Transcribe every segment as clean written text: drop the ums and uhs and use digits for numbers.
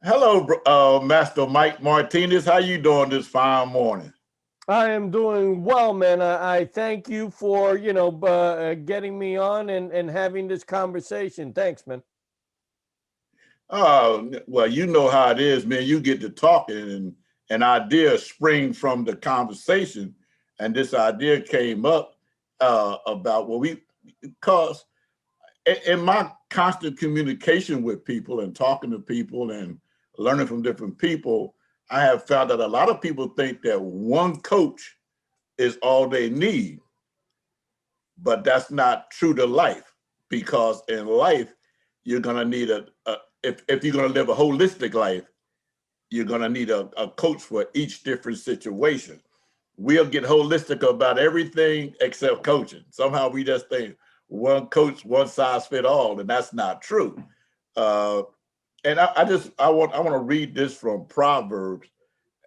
Hello, Master Mike Martinez. How you doing this fine morning? I am doing well, man. I thank you for, getting me on and having this conversation. Thanks, man. Well, you know how it is, man. You get to talking, and an idea spring from the conversation, and this idea came up about what we because in my constant communication with people and talking to people and learning from different people, I have found that a lot of people think that one coach is all they need, but that's not true to life because in life you're going to need if you're going to live a holistic life, you're going to need a coach for each different situation. We'll get holistic about everything except coaching. Somehow we just think one coach, one size fit all, and that's not true. uh, and I want to read this from Proverbs,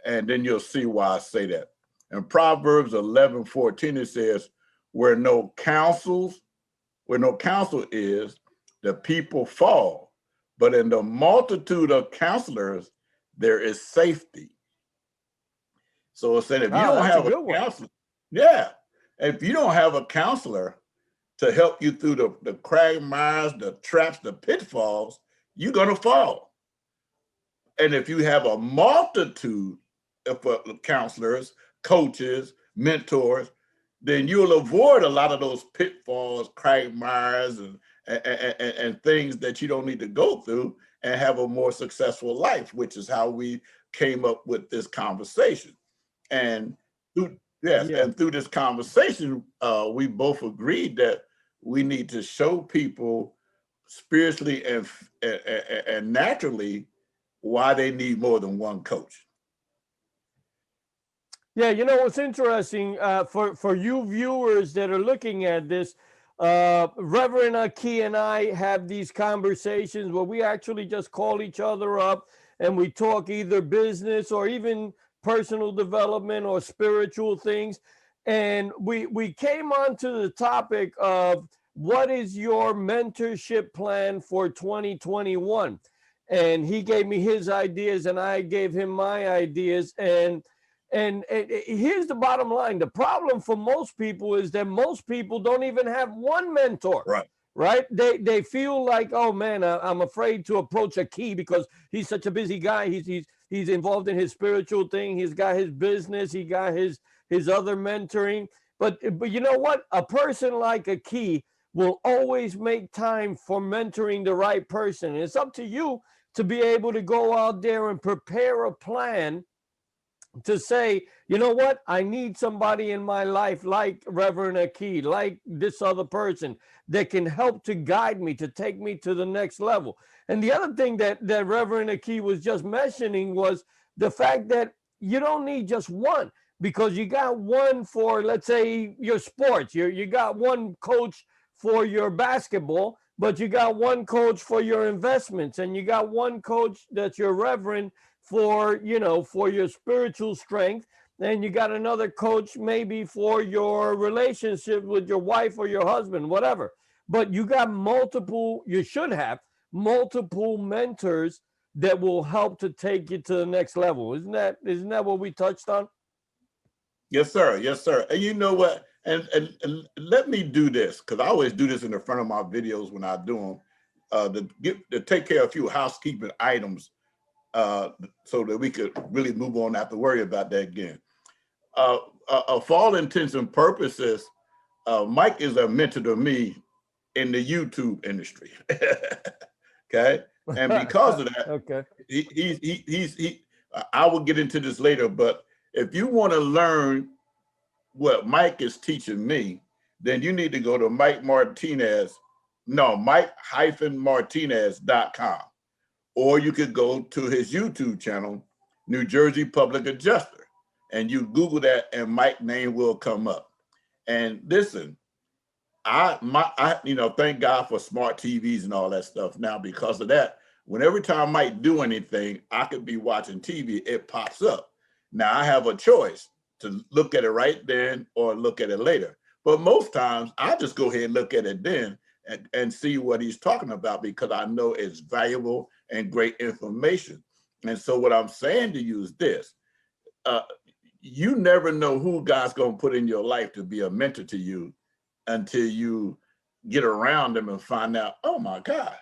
and then you'll see why I say that. In Proverbs 11:14, it says, "Where no counsels, where no counsel is, the people fall. But in the multitude of counselors, there is safety." So it's saying if you Oh, don't that's a have a good one. counselor, yeah, if you don't have a counselor to help you through the quagmires, the traps, the pitfalls, you're gonna fall. And if you have a multitude of counselors, coaches, mentors, then you'll avoid a lot of those pitfalls, quagmires, and things that you don't need to go through and have a more successful life, which is how we came up with this conversation. And yes, Yeah. and through this conversation, we both agreed that we need to show people spiritually and naturally why they need more than one coach. Yeah, what's interesting for you viewers that are looking at this, Reverend Akey and I have these conversations where we actually just call each other up and we talk either business or even personal development or spiritual things. And we came on to the topic of what is your mentorship plan for 2021? And he gave me his ideas and I gave him my ideas. And here's the bottom line. The problem for most people is that most people don't even have one mentor, Right. right? They feel like, oh man, I'm afraid to approach a key because he's such a busy guy. He's involved in his spiritual thing. He's got his business. He got his other mentoring. But you know what? A person like a key will always make time for mentoring the right person. And it's up to you to be able to go out there and prepare a plan to say, you know what, I need somebody in my life like Reverend Akey, like this other person that can help to guide me, to take me to the next level. And the other thing that Reverend Akey was just mentioning was the fact that you don't need just one, because you got one for, let's say, your sports. You got one coach for your basketball, but you got one coach for your investments, and you got one coach that's your reverend for your spiritual strength, and you got another coach maybe for your relationship with your wife or your husband, whatever. But you got multiple, you should have multiple mentors that will help to take you to the next level. Isn't that what we touched on? Yes, sir. Yes, sir. And you know what? And let me do this because I always do this in the front of my videos when I do them, to take care of a few housekeeping items, uh, so that we could really move on, not to worry about that again. For all intents and purposes, Mike is a mentor to me in the YouTube industry. Okay, and because of that, Okay. he I will get into this later, but if you want to learn what Mike is teaching me, then you need to go to Mike Martinez, no, Mike-Martinez.com. Or you could go to his YouTube channel, New Jersey Public Adjuster, and you Google that and Mike's name will come up. And listen, thank God for smart TVs and all that stuff now. Because of that, when every time Mike do anything, I could be watching TV, it pops up. Now I have a choice to look at it right then or look at it later. But most times I just go ahead and look at it then and see what he's talking about because I know it's valuable and great information. And so what I'm saying to you is this, you never know who God's going to put in your life to be a mentor to you until you get around them and find out, oh my God,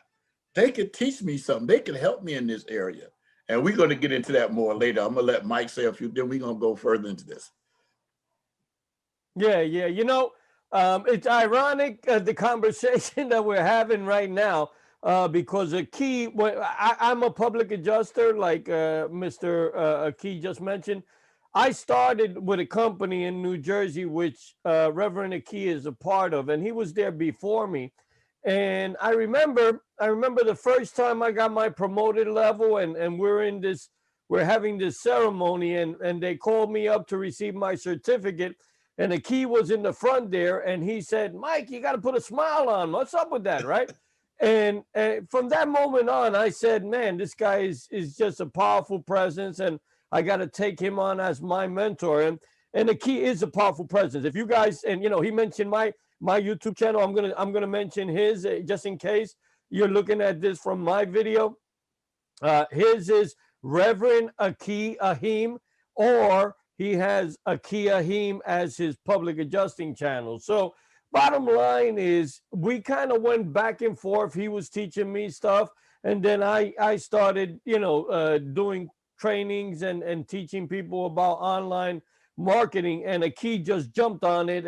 they could teach me something. They can help me in this area. And we're going to get into that more later. I'm going to let Mike say a few, then we're going to go further into this. Yeah. It's ironic, the conversation that we're having right now, because Akey, I'm a public adjuster, like Mr. Akey just mentioned. I started with a company in New Jersey, which Reverend Akey is a part of, and he was there before me. And I remember the first time I got my promoted level, and we're having this ceremony, and they called me up to receive my certificate. And Akey was in the front there, and he said, Mike, you got to put a smile on. What's up with that, right? And from that moment on, I said, man, this guy is just a powerful presence, and I got to take him on as my mentor. And Akey is a powerful presence. If you guys, and he mentioned my YouTube channel, I'm gonna mention his, just in case you're looking at this from my video. His is Reverend Akey Ahiem, or he has Akey Ahiem as his public adjusting channel. So bottom line is, we kind of went back and forth. He was teaching me stuff, and then I started doing trainings and teaching people about online marketing, and Akey just jumped on it,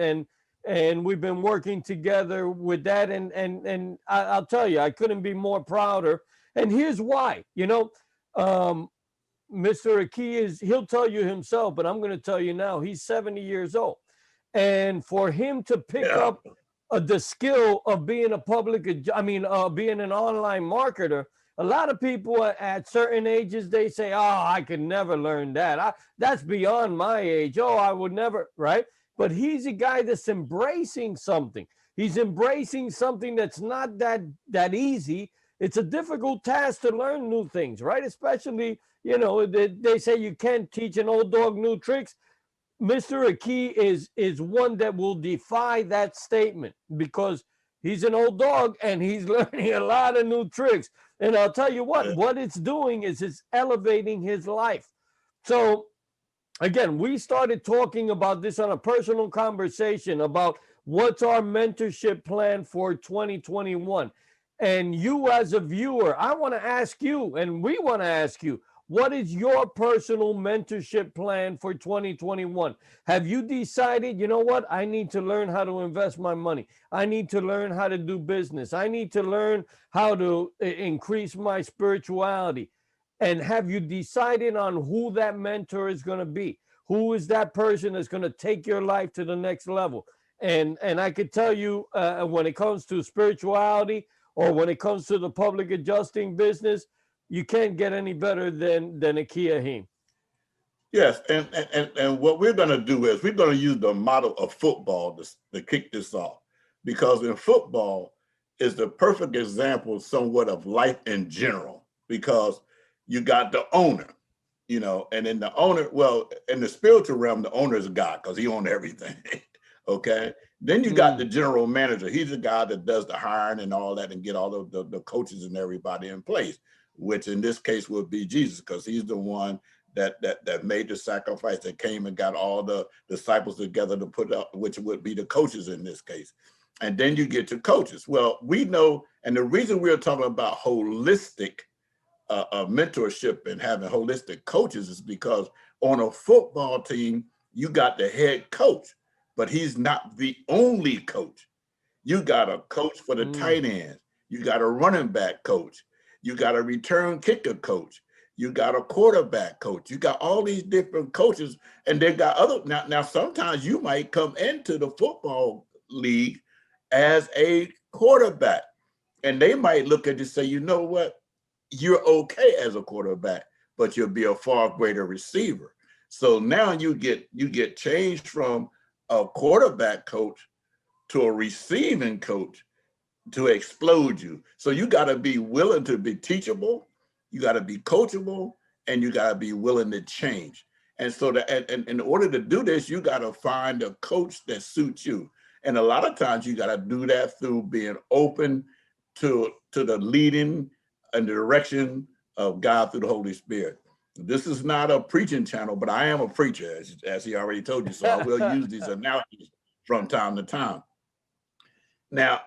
and we've been working together with that, and I'll tell you, I couldn't be more prouder. And here's why. Mr. Akey he'll tell you himself, but I'm going to tell you now, he's 70 years old. And for him to pick up the skill of being being an online marketer, a lot of people at certain ages, they say, oh, I could never learn that. That's beyond my age. Oh, I would never, right? But he's a guy that's embracing something. He's embracing something that's not that easy. It's a difficult task to learn new things, right? Especially, they say you can't teach an old dog new tricks. Mr. Akey is one that will defy that statement, because he's an old dog and he's learning a lot of new tricks. And I'll tell you what it's doing is it's elevating his life. So again, we started talking about this on a personal conversation about what's our mentorship plan for 2021. And you as a viewer, I want to ask you, and we want to ask you, what is your personal mentorship plan for 2021? Have you decided, you know what? I need to learn how to invest my money. I need to learn how to do business. I need to learn how to increase my spirituality. And have you decided on who that mentor is going to be? Who is that person that's going to take your life to the next level? And I could tell you, when it comes to spirituality, or when it comes to the public adjusting business, you can't get any better than Akey Ahiem. Yes, and what we're going to do is we're going to use the model of football to kick this off, because in football is the perfect example somewhat of life in general, because you got the owner, and in the owner, well, in the spiritual realm, the owner is God, because he owns everything. Okay. Then you got the general manager. He's the guy that does the hiring and all that and get all of the coaches and everybody in place, which in this case would be Jesus, because he's the one that made the sacrifice, that came and got all the disciples together to put up, which would be the coaches in this case. And then you get to coaches. Well, we know, and the reason we're talking about holistic mentorship and having holistic coaches is because on a football team, you got the head coach, but he's not the only coach. You got a coach for the tight ends. You got a running back coach. You got a return kicker coach. You got a quarterback coach. You got all these different coaches, and they got other. Now sometimes you might come into the football league as a quarterback, and they might look at you and say, you know what? You're okay as a quarterback, but you'll be a far greater receiver. So now you get changed from a quarterback coach to a receiving coach to explode you. So you got to be willing to be teachable, you got to be coachable, and you got to be willing to change. And so and in order to do this, you got to find a coach that suits you. And a lot of times you got to do that through being open to the leading and the direction of God through the Holy Spirit. This is not a preaching channel, but I am a preacher, as he already told you. So I will use these analogies from time to time. Now,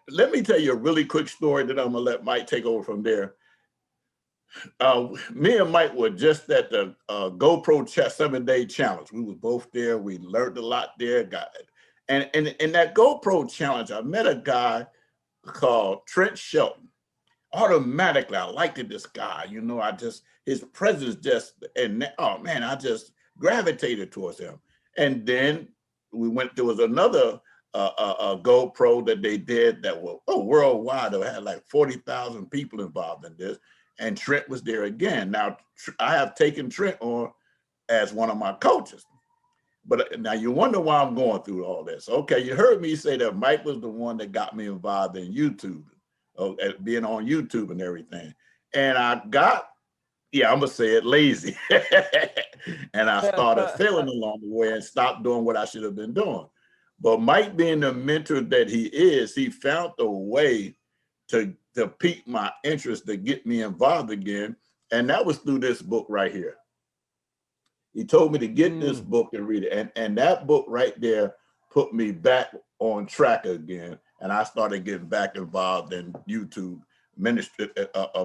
let me tell you a really quick story that I'm going to let Mike take over from there. Me and Mike were just at the GoPro 7-day challenge. We were both there. We learned a lot there. And in that GoPro challenge, I met a guy called Trent Shelton. Automatically, I liked this guy. You know, his presence just, and oh man, I just gravitated towards him. And then there was another GoPro that they did that was worldwide. It had like 40,000 people involved in this. And Trent was there again. Now, I have taken Trent on as one of my coaches. But now you wonder why I'm going through all this. Okay, you heard me say that Mike was the one that got me involved in YouTube, being on YouTube and everything. And I got, I'm going to say it, lazy. And I started failing along the way and stopped doing what I should have been doing. But Mike, being the mentor that he is, he found a way to pique my interest, to get me involved again. And that was through this book right here. He told me to get this book and read it. And that book right there put me back on track again. And I started getting back involved in YouTube ministry,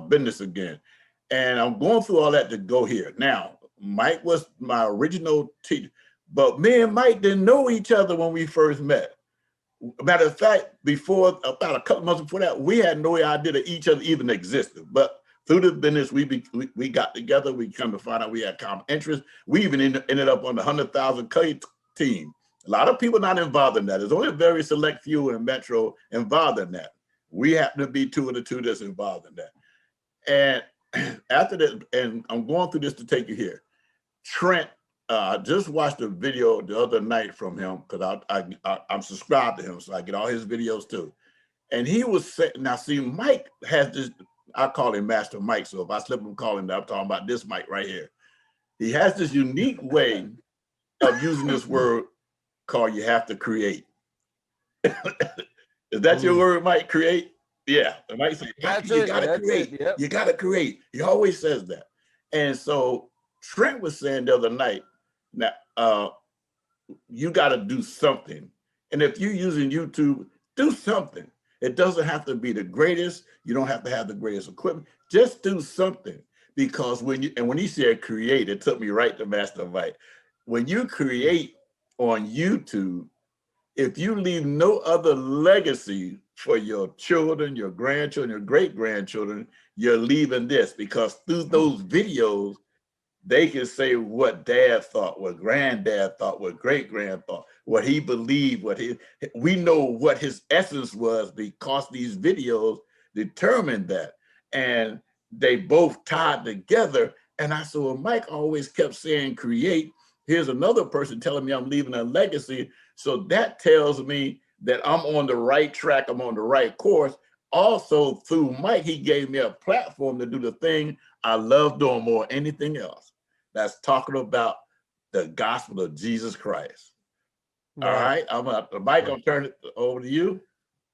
business again. And I'm going through all that to go here. Now, Mike was my original teacher, but me and Mike didn't know each other when we first met. Matter of fact, about a couple months before that, we had no idea that each other even existed. But through the business, we got together. We come to find out we had common interests. We even ended up on the 100,000 K team. A lot of people not involved in that. There's only a very select few in Metro involved in that. We happen to be two of the two that's involved in that. And after that, and I'm going through this to take you here. Trent, I just watched a video the other night from him because I'm subscribed to him, so I get all his videos too. And he was saying, now see, Mike has this, I call him Master Mike, so if I slip him calling that, I'm talking about this Mike right here. He has this unique way of using this word called you have to create. Is that your word, Mike? Create? Yeah. And Mike say, you gotta create. Yep. You gotta create. He always says that. And so Trent was saying the other night, now you gotta do something. And if you're using YouTube, do something. It doesn't have to be the greatest. You don't have to have the greatest equipment. Just do something. Because when he said create, it took me right to Master Mike. When you create on YouTube, if you leave no other legacy for your children, your grandchildren, your great-grandchildren, you're leaving this, because through those videos, they can say what dad thought, what granddad thought, what great-grand thought, what he believed, we know what his essence was because these videos determined that. And they both tied together. And I said, well, Mike always kept saying create. Here's another person telling me I'm leaving a legacy. So that tells me that I'm on the right track, I'm on the right course. Also, through Mike, he gave me a platform to do the thing I love doing more than anything else. That's talking about the gospel of Jesus Christ. Right. All right, Mike, I'll turn it over to you.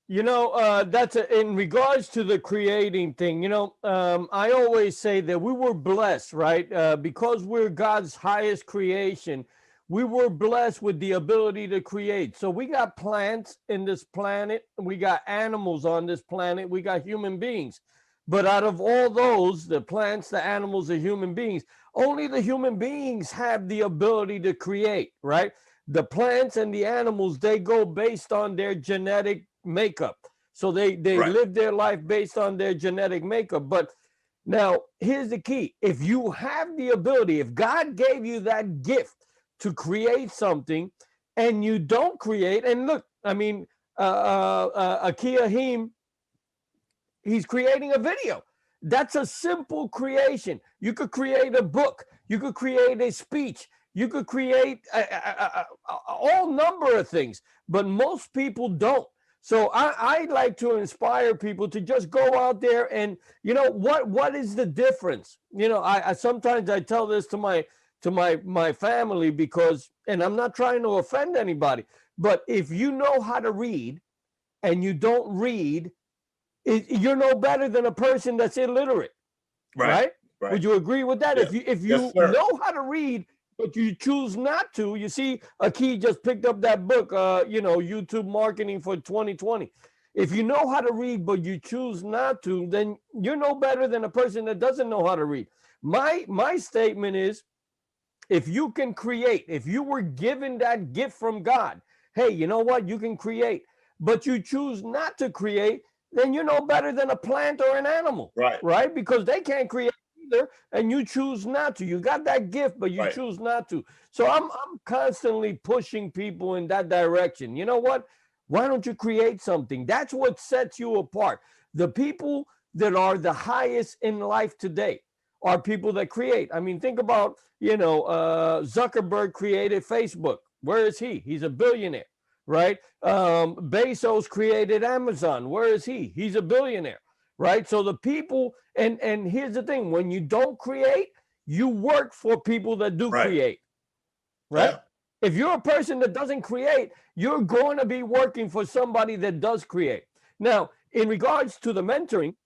You know, that's in regards to the creating thing. You know, I always say that we were blessed, right? Because we're God's highest creation, we were blessed with the ability to create. So we got plants in this planet, we got animals on this planet, we got human beings. But out of all those, the plants, the animals, the human beings, only the human beings have the ability to create, right? The plants and the animals, they go based on their genetic makeup. So they right. live their life based on their genetic makeup. But now here's the key. If you have the ability, if God gave you that gift to create something and you don't create, and look, I mean, Akey Ahiem, he's creating a video. That's a simple creation. You could create a book. You could create a speech. You could create all number of things, but most people don't. So I like to inspire people to just go out there and, you know, what is the difference? You know, I sometimes I tell this to my family because, and I'm not trying to offend anybody, but if you know how to read and you don't read, you're no better than a person that's illiterate, right? Right. Would you agree with that? Yeah. If Yes, you sir. know how to read, but you choose not to, you see, Akey just picked up that book, YouTube Marketing for 2020. If you know how to read, but you choose not to, then you're no better than a person that doesn't know how to read. My statement is, if you can create, if you were given that gift from God, hey, you know what? You can create, but you choose not to create, then you're no better than a plant or an animal, Right. right? Because they can't create either, and you choose not to. You got that gift, but you Right. choose not to. So I'm constantly pushing people in that direction. You know what? Why don't you create something? That's what sets you apart. The people that are the highest in life today are people that create. I mean, think about, Zuckerberg created Facebook. Where is he? He's a billionaire, right? Bezos created Amazon. Where is he? He's a billionaire, right? So the people, and here's the thing: when you don't create, you work for people that do Right. create, right? Yeah. If you're a person that doesn't create, you're going to be working for somebody that does create. Now, in regards to the mentoring,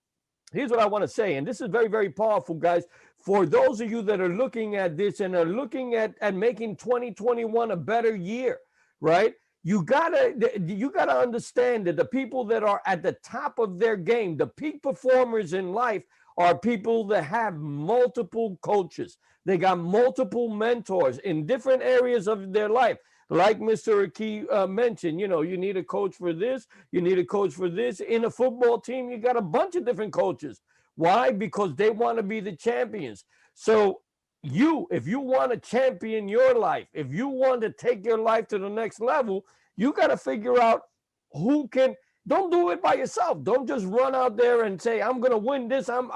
here's what I want to say, and this is very, very powerful, guys. For those of you that are looking at this and are looking at making 2021 a better year, right? You gotta understand that the people that are at the top of their game, the peak performers in life, are people that have multiple coaches. They got multiple mentors in different areas of their life. Like Mr. Akey mentioned, you need a coach for this, you need a coach for this. In a football team, you got a bunch of different coaches. Why? Because they want to be the champions. So if you want to champion your life, if you want to take your life to the next level, you got to figure out who can. Don't do it by yourself. Don't just run out there and say, I'm going to win this. I'm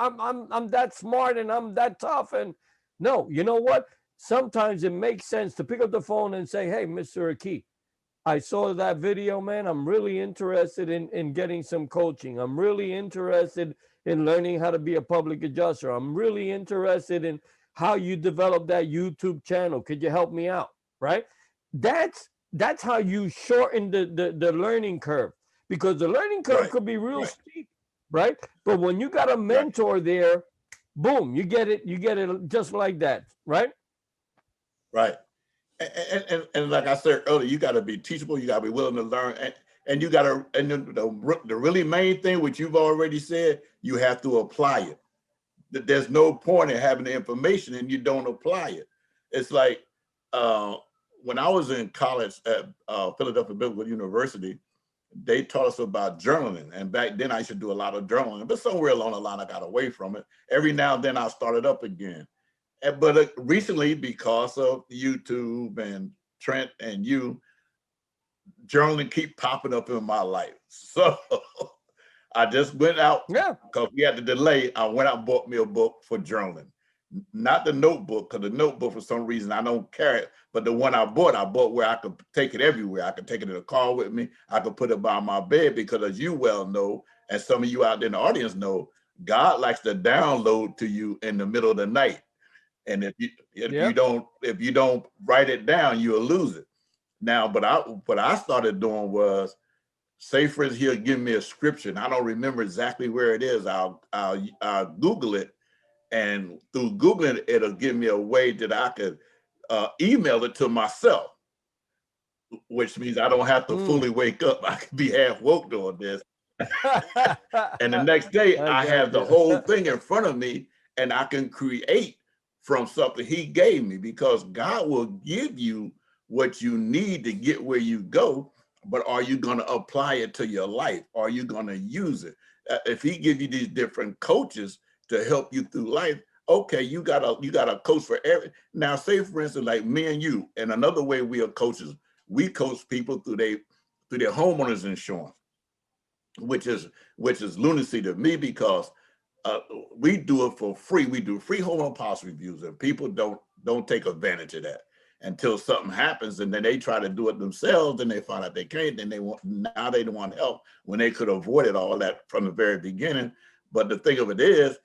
that smart and I'm that tough. And no, you know what? Sometimes it makes sense to pick up the phone and say, hey, Mr. Akey, I saw that video, man. I'm really interested in getting some coaching. I'm really interested in learning how to be a public adjuster. I'm really interested in how you develop that YouTube channel. Could you help me out? Right? That's how you shorten the learning curve, because the learning curve could be real steep, right? But when you got a mentor there, boom, you get it just like that, right? Right. And like I said earlier, you got to be teachable. You got to be willing to learn, and you got to. And the really main thing, which you've already said, you have to apply it. There's no point in having the information and you don't apply it. It's like when I was in college at Philadelphia Biblical University, they taught us about journaling, and back then I used to do a lot of journaling. But somewhere along the line, I got away from it. Every now and then, I started up again. But recently, because of YouTube and Trent and you, journaling keep popping up in my life. So I just went out, because we had to delay. I went out and bought me a book for journaling. Not the notebook, because the notebook, for some reason, I don't carry it. But the one I bought where I could take it everywhere. I could take it in the car with me. I could put it by my bed, because as you well know, and some of you out there in the audience know, God likes to download to you in the middle of the night. And if you don't write it down, you'll lose it. Now, but what I started doing was, say for instance, he'll give me a scripture, and I don't remember exactly where it is. I'll Google it, and through Googling it, it'll give me a way that I could email it to myself, which means I don't have to fully wake up. I can be half woke doing this. And the next day, I have the whole thing in front of me, and I can create from something he gave me, because God will give you what you need to get where you go. But are you going to apply it to your life? Are you going to use it? If he gives you these different coaches to help you through life, okay, you got a coach for every. Now, say for instance, like me and you, and another way we are coaches, we coach people through their homeowners insurance, which is lunacy to me, because we do it for free. We do free homeowner policy reviews, and people don't take advantage of that until something happens, and then they try to do it themselves, and they find out they can't. Then they don't want help when they could avoid it all that from the very beginning. But the thing of it is,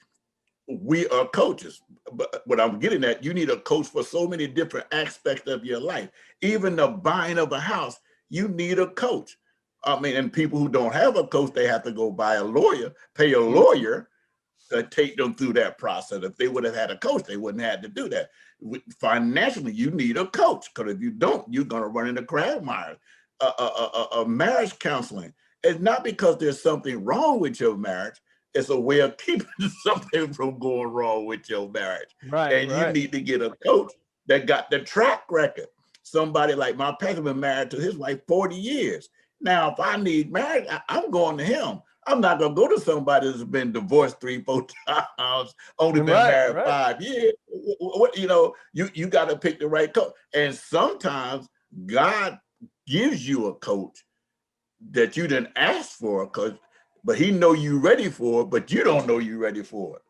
we are coaches. But what I'm getting at, you need a coach for so many different aspects of your life. Even the buying of a house, you need a coach. I mean, and people who don't have a coach, they have to go buy a lawyer, pay a lawyer take them through that process. If they would have had a coach, they wouldn't have had to do that. Financially, you need a coach, because if you don't, you're going to run into quagmires. Marriage counseling is not because there's something wrong with your marriage. It's a way of keeping something from going wrong with your marriage. Right. And you need to get a coach that got the track record. Somebody like my pastor been married to his wife 40 years. Now, if I need marriage, I'm going to him. I'm not going to go to somebody that's been divorced 3-4 times, only been married 5 years. You got to pick the right coach. And sometimes God gives you a coach that you didn't ask for, but he know you ready for it, but you don't know you ready for it.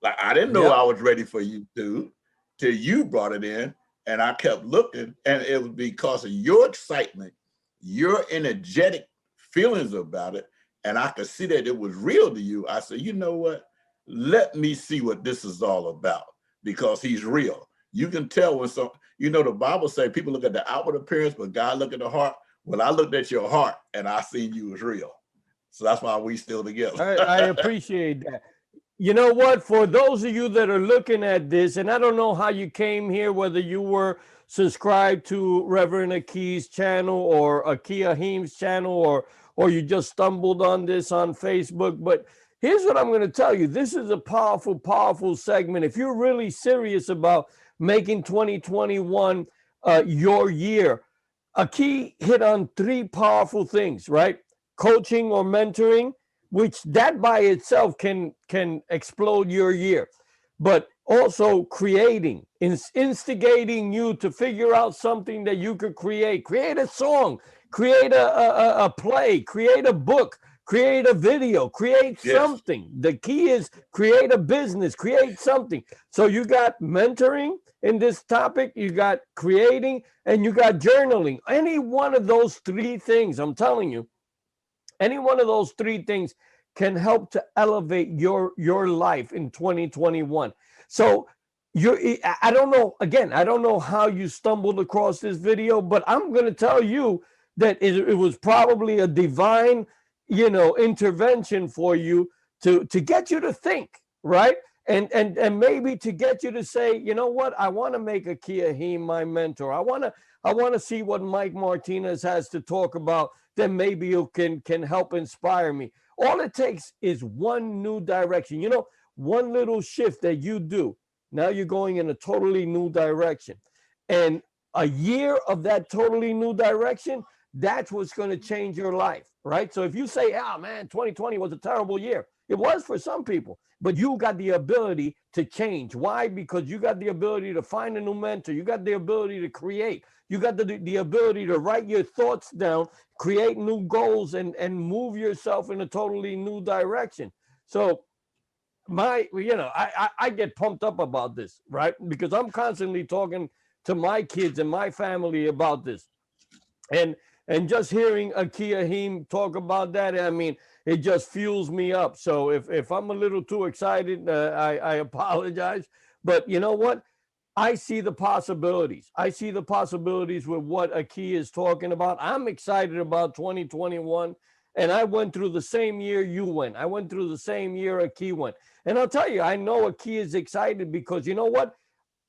Like, I didn't know I was ready for you till you brought it in, and I kept looking, and it was because of your excitement, your energetic feelings about it, and I could see that it was real to you. I said, you know what? Let me see what this is all about, because he's real. You can tell when the Bible says people look at the outward appearance, but God look at the heart. Well, I looked at your heart, and I seen you was real. So that's why we still together. I appreciate that. You know what? For those of you that are looking at this, and I don't know how you came here, whether you were subscribed to Reverend Akey's channel or Akey Ahiem's channel, or you just stumbled on this on Facebook, but here's what I'm going to tell you. This is a powerful, powerful segment. If you're really serious about making 2021 your year, Akey hit on 3 powerful things, right? Coaching or mentoring, which that by itself can explode your year, but also creating, instigating you to figure out something that you could create a song, create a play, create a book, create a video, create something. The key is create a business, create something. So you got mentoring in this topic, you got creating, and you got journaling. Any one of those 3 things, I'm telling you, any one of those 3 things can help to elevate your life in 2021. So I don't know, again, I don't know how you stumbled across this video, but I'm going to tell you that it was probably a divine, intervention for you to get you to think, right? And maybe to get you to say, you know what, I want to make Akey Ahiem my mentor. I want to see what Mike Martinez has to talk about, then maybe you can help inspire me. All it takes is one new direction. One little shift that you do. Now you're going in a totally new direction. And a year of that totally new direction, that's what's going to change your life, right? So if you say, man, 2020 was a terrible year. It was for some people, but you got the ability to change. Why? Because you got the ability to find a new mentor. You got the ability to create. You got the ability to write your thoughts down, create new goals, and move yourself in a totally new direction. So I get pumped up about this, right? Because I'm constantly talking to my kids and my family about this. And just hearing Akey Ahiem talk about that, I mean, it just fuels me up. So if I'm a little too excited, I apologize. But you know what? I see the possibilities. I see the possibilities with what Akey is talking about. I'm excited about 2021. And I went through the same year you went. I went through the same year Akey went. And I'll tell you, I know Akey is excited because you know what?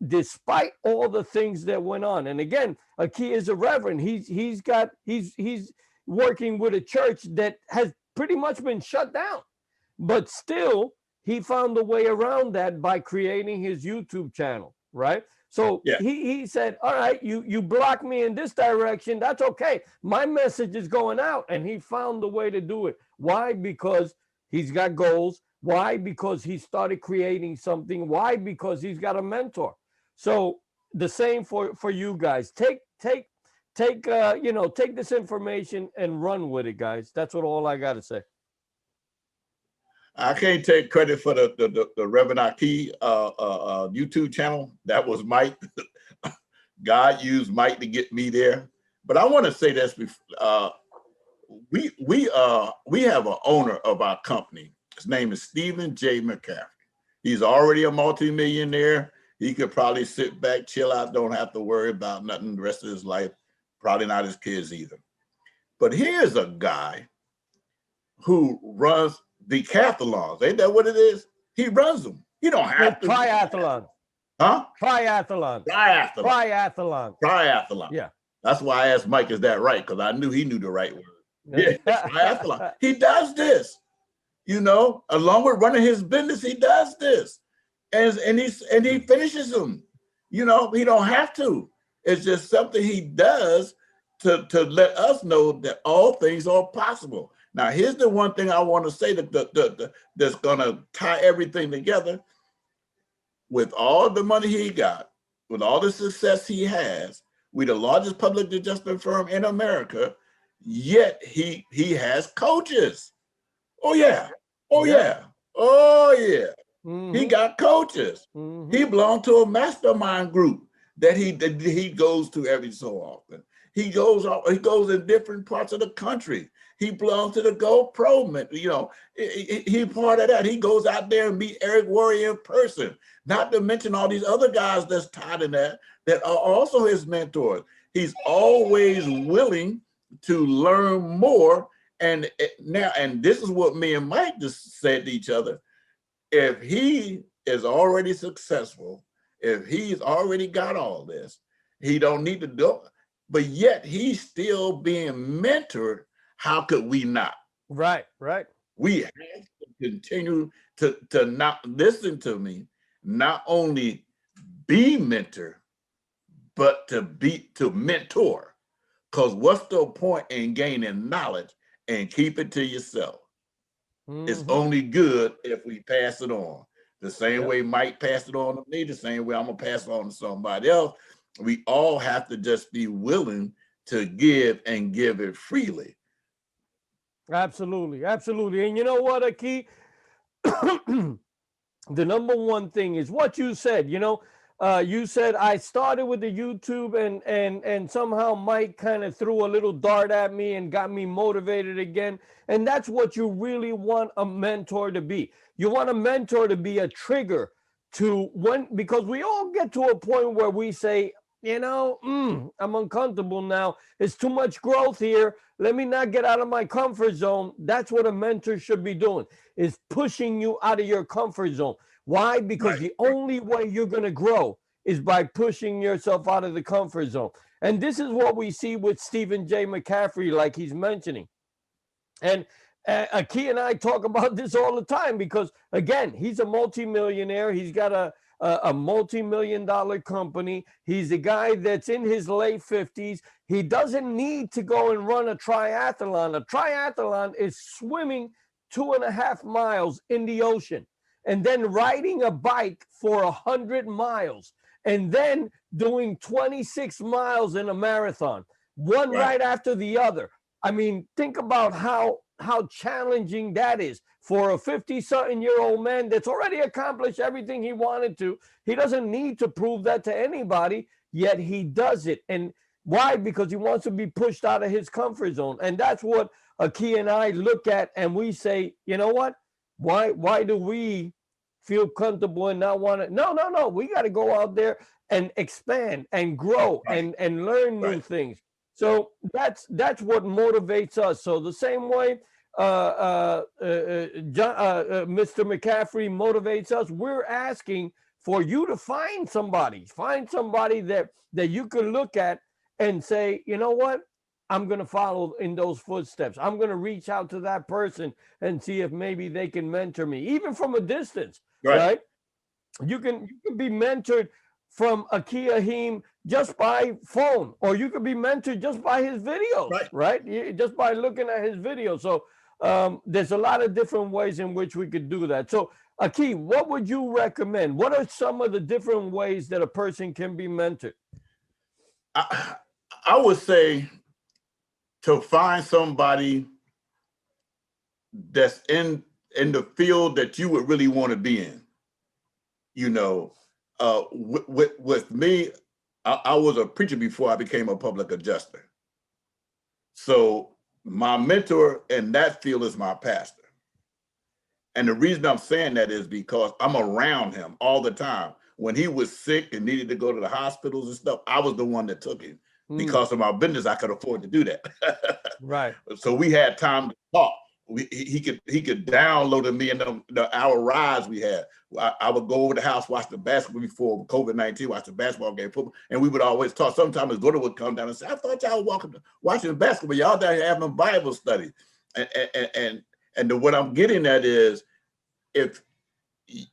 Despite all the things that went on, and again, Akey is a reverend. He's working with a church that has pretty much been shut down, but still he found a way around that by creating his YouTube channel, right? So he said, all right, you block me in this direction, that's okay. My message is going out, and he found a way to do it. Why? Because he's got goals. Why? Because he started creating something. Why? Because he's got a mentor. So the same for you guys. Take this information and run with it, guys. That's all I got to say. I can't take credit for the Reverend Akey YouTube channel. That was Mike. God used Mike to get me there. But I want to say this before. We have an owner of our company. His name is Stephen J. McCaffrey. He's already a multimillionaire. He could probably sit back, chill out, don't have to worry about nothing the rest of his life. Probably not his kids either. But here's a guy who runs decathlons. Ain't that what it is? He runs them. He don't have to. Triathlon. Huh? Triathlon. Triathlon. Triathlon. Yeah. That's why I asked Mike, is that right? Because I knew he knew the right word. Yeah, triathlon. He does this, along with running his business, he does this. And he finishes them. He don't have to. It's just something he does to let us know that all things are possible. Now, here's the one thing I want to say that's gonna tie everything together. With all the money he got, with all the success he has, we're the largest public adjustment firm in America, yet he has coaches. Oh yeah. Oh yeah. Oh yeah. Mm-hmm. He got coaches. Mm-hmm. He belonged to a mastermind group that he goes to every so often. He goes in different parts of the country. He belongs to the GoPro, he part of that. He goes out there and meet Eric Worre in person, not to mention all these other guys that's tied in that are also his mentors. He's always willing to learn more. And this is what me and Mike just said to each other. If he is already successful, if he's already got all this, he don't need to do it. But yet he's still being mentored. How could we not? Right. We have to continue to not listen to me, not only be mentor, but to mentor. Because what's the point in gaining knowledge and keep it to yourself? Mm-hmm. It's only good if we pass it on. The same way Mike passed it on to me, the same way I'm gonna pass it on to somebody else. We all have to just be willing to give and give it freely. Absolutely. And you know what, Akey? The number one thing is what you said. You said I started with the YouTube and somehow Mike kind of threw a little dart at me and got me motivated again. And that's what you really want a mentor to be. You want a mentor to be a trigger because we all get to a point where we say, I'm uncomfortable now. It's too much growth here. Let me not get out of my comfort zone. That's what a mentor should be doing, is pushing you out of your comfort zone. Why? Because the only way you're going to grow is by pushing yourself out of the comfort zone. And this is what we see with Stephen J. McCaffrey, like he's mentioning. And Akey and I talk about this all the time because, again, he's a multimillionaire. He's got a multi-million-dollar company. He's a guy that's in his late 50s. He doesn't need to go and run a triathlon. A triathlon is swimming 2.5 miles in the ocean and then riding a bike for 100 miles and then doing 26 miles in a marathon, one right after the other. I mean, think about how challenging that is for a 50-something-year-old man that's already accomplished everything he wanted to. He doesn't need to prove that to anybody, yet he does it. And why? Because he wants to be pushed out of his comfort zone. And that's what Akey and I look at and we say, you know what? Why do we feel comfortable and not want to? No. We got to go out there and expand and grow and learn new things. So that's what motivates us. So the same way Mr. McCaffrey motivates us, we're asking for you to find somebody that you can look at and say, you know what? I'm going to follow in those footsteps. I'm going to reach out to that person and see if maybe they can mentor me, even from a distance, right? You can be mentored from Akey Ahiem just by phone, or you could be mentored just by his videos, right? Just by looking at his videos. So there's a lot of different ways in which we could do that. So Akey, what would you recommend? What are some of the different ways that a person can be mentored? I would say to find somebody that's in the field that you would really want to be in. With me, I was a preacher before I became a public adjuster. So my mentor in that field is my pastor. And the reason I'm saying that is because I'm around him all the time. When he was sick and needed to go to the hospitals and stuff, I was the one that took him. Because of my business, I could afford to do that. Right. So we had time to talk. he could download me in the hour rides we had. I would go over the house, watch the basketball before COVID-19, watch the basketball game, football, and we would always talk. Sometimes his daughter would come down and say, "I thought y'all were watching basketball. Y'all down here having Bible study." And what I'm getting at is, if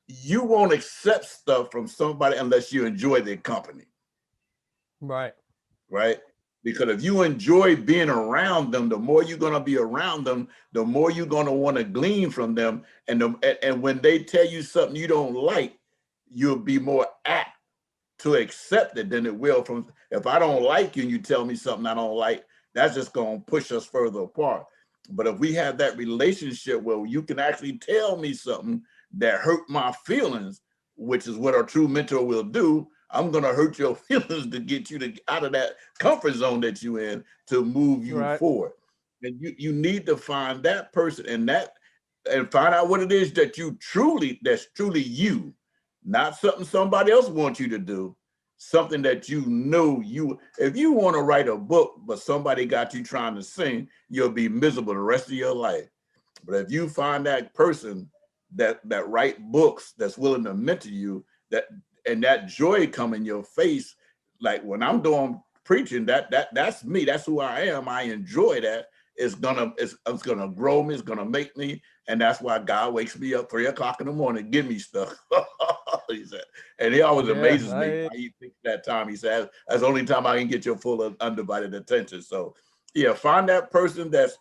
you won't accept stuff from somebody unless you enjoy their company. Right. Right. Because if you enjoy being around them, the more you're going to be around them, the more you're going to want to glean from them. And when they tell you something you don't like, you'll be more apt to accept it than it will from, if I don't like you and you tell me something I don't like, that's just going to push us further apart. But if we have that relationship where you can actually tell me something that hurt my feelings, which is what a true mentor will do, I'm going to hurt your feelings to get you out of that comfort zone that you're in to move you forward. And you need to find that person and find out what it is that that's truly you, not something somebody else wants you to do, something that if you want to write a book, but somebody got you trying to sing, you'll be miserable the rest of your life. But if you find that person that write books, that's willing to mentor you, and that joy come in your face, like when I'm doing preaching, that's me, that's who I am. I enjoy that. It's gonna grow me, it's gonna make me, and that's why God wakes me up 3 o'clock in the morning, give me stuff. He said, and he always amazes me why he thinks that time. He says, that's the only time I can get your full undivided attention. So yeah, find that person that's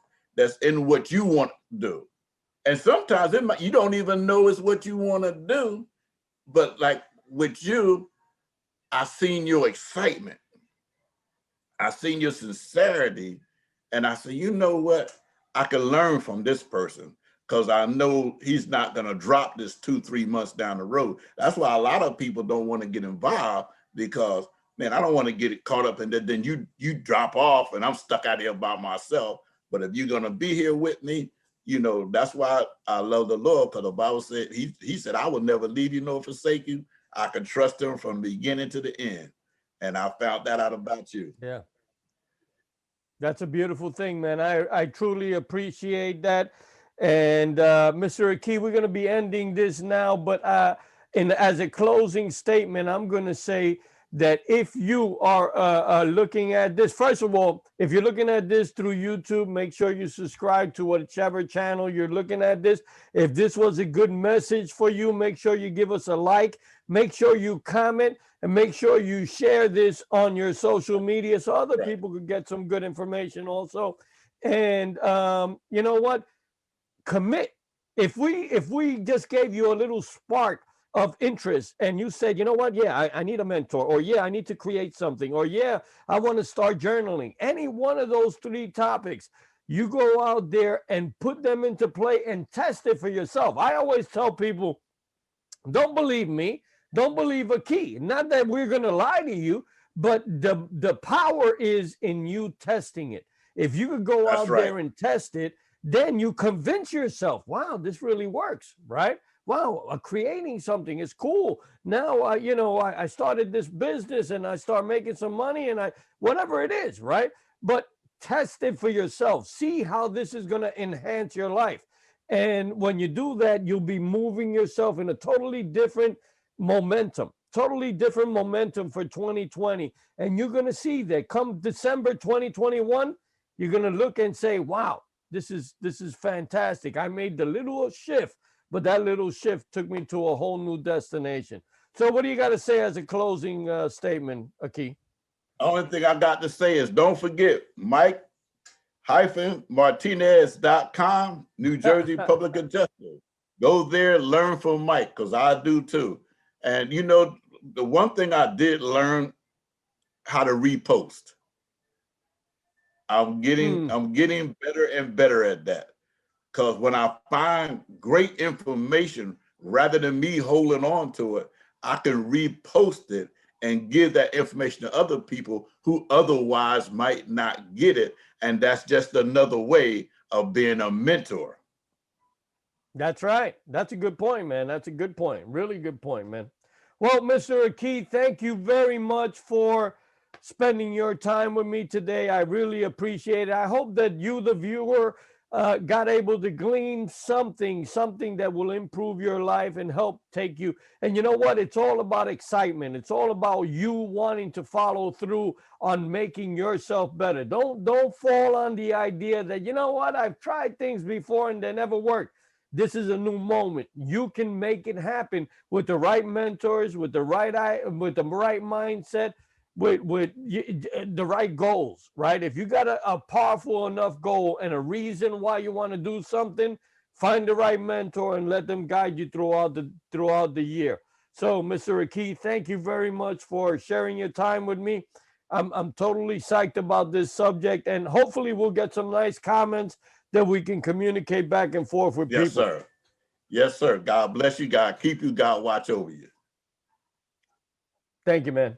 in what you want to do. And sometimes you don't even know it's what you want to do, but like with you, I seen your excitement. I seen your sincerity. And I said, you know what? I can learn from this person because I know he's not going to drop this 2-3 months down the road. That's why a lot of people don't want to get involved because, man, I don't want to get caught up in that. Then you drop off and I'm stuck out here by myself. But if you're going to be here with me, that's why I love the Lord, because the Bible said, he said, I will never leave you nor forsake you. I can trust him from the beginning to the end. And I found that out about you. Yeah. That's a beautiful thing, man. I truly appreciate that. And Mr. Akey, we're going to be ending this now, but as a closing statement, I'm going to say that if you are looking at this, first of all, if you're looking at this through YouTube, make sure you subscribe to whichever channel you're looking at this. If this was a good message for you, make sure you give us a like, make sure you comment, and make sure you share this on your social media so other people could get some good information also. And you know what? Commit. If we just gave you a little spark of interest and you said, you know what, yeah, I need a mentor, or yeah, I need to create something, or yeah, I want to start journaling, any one of those 3 topics, you go out there and put them into play and test it for yourself. I always tell people, don't believe me, don't believe Akey. Not that we're going to lie to you, but the power is in you testing it. If you could go out there and test it, then you convince yourself, wow, this really works, right? Wow, creating something is cool. Now, I started this business and I start making some money and whatever it is, right? But test it for yourself. See how this is going to enhance your life. And when you do that, you'll be moving yourself in a totally different momentum for 2020. And you're going to see that come December 2021, you're going to look and say, wow, this is fantastic. I made the little shift, but that little shift took me to a whole new destination. So what do you got to say as a closing statement, Akey? Only thing I got to say is don't forget Mike-Martinez.com, New Jersey Public Adjuster. Go there, learn from Mike, because I do too. And the one thing I did learn how to repost. I'm getting better and better at that. Because when I find great information, rather than me holding on to it, I can repost it and give that information to other people who otherwise might not get it. And that's just another way of being a mentor. That's right. That's a good point, man. That's a good point. Really good point, man. Well, Mr. Akey, thank you very much for spending your time with me today. I really appreciate it. I hope that you, the viewer, got able to glean something that will improve your life and help take you. And you know what? It's all about excitement. It's all about you wanting to follow through on making yourself better. Don't fall on the idea that, you know what, I've tried things before and they never worked. This is a new moment. You can make it happen with the right mentors, with the right mindset, with the right goals, right? If you got a powerful enough goal and a reason why you want to do something, find the right mentor and let them guide you throughout the year. So, Mr. Akey, thank you very much for sharing your time with me. I'm totally psyched about this subject, and hopefully we'll get some nice comments that we can communicate back and forth with Yes, people. sir. Yes, sir. God bless you. God keep you. God watch over you. Thank you, man.